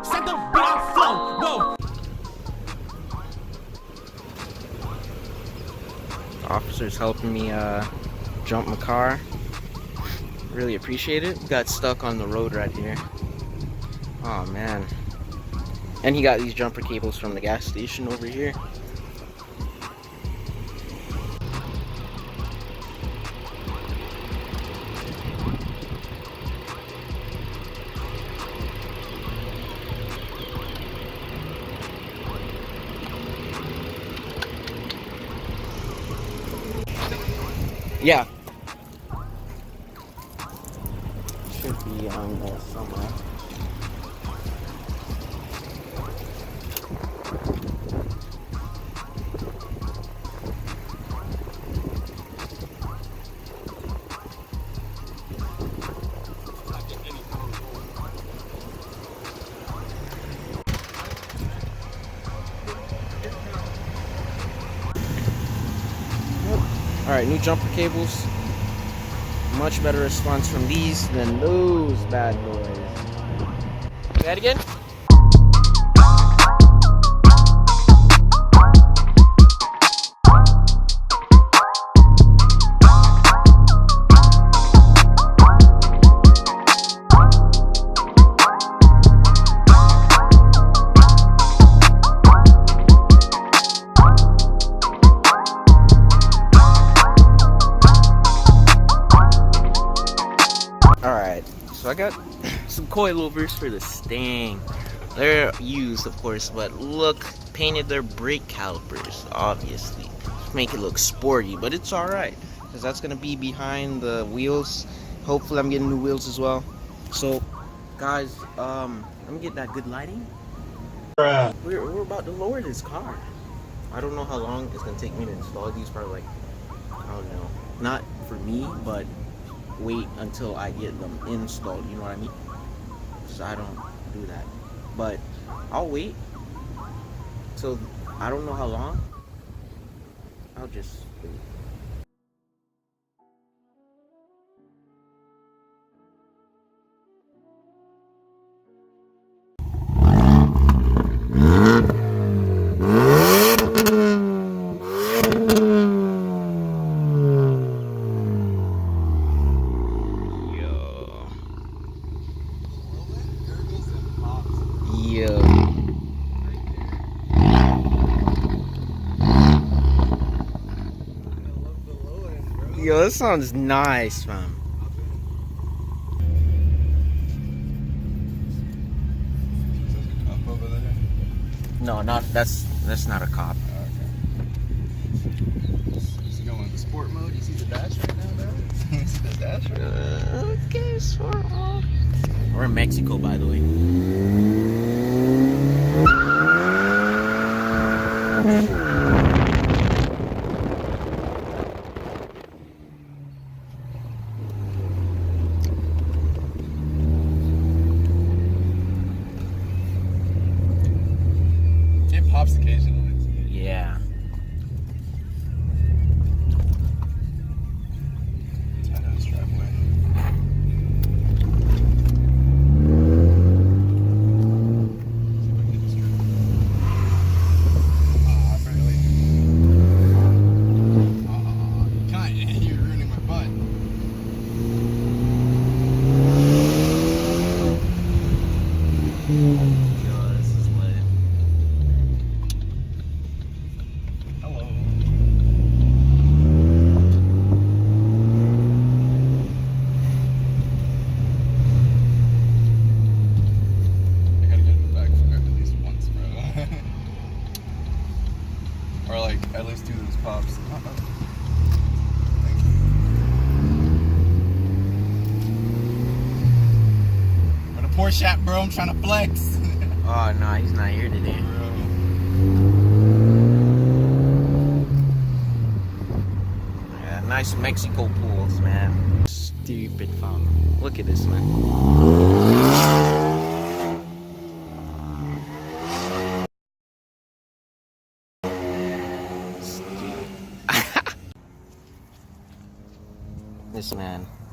Set the beat on flow. Whoa. The officer's helping me jump my car. Really appreciate it. Got stuck on the road right here. Oh man. And he got these jumper cables from the gas station over here. Yeah. Should be on there somewhere. Alright, new jumper cables. Much better response from these than those bad boys. Say that again? So I got some coilovers for the Mustang. They're used, of course, but look, painted their brake calipers, obviously. Make it look sporty, but it's alright, because that's going to be behind the wheels. Hopefully I'm getting new wheels as well. So, guys, let me get that good lighting. We're about to lower this car. I don't know how long it's going to take me to install these, probably like, I don't know, not for me, but wait until I get them installed, you know what I mean? So I don't do that, but I'll wait. So I don't know how long. I'll just wait. Yo, this sounds nice, man. No, that's not a cop. Oh, okay. Is he going into sport mode? You see the dash right now, bro? You see the dash right now? Okay, sport mode. We're in Mexico, by the way. Pops occasionally. Yeah. Tito's driveway. Really? You're ruining my butt. Or like at least do those pops. Where the Porsche at, bro? I'm trying to flex. Oh no, he's not here today. Yeah, nice Mexico pools, man. Stupid fun. Look at this, man. this man.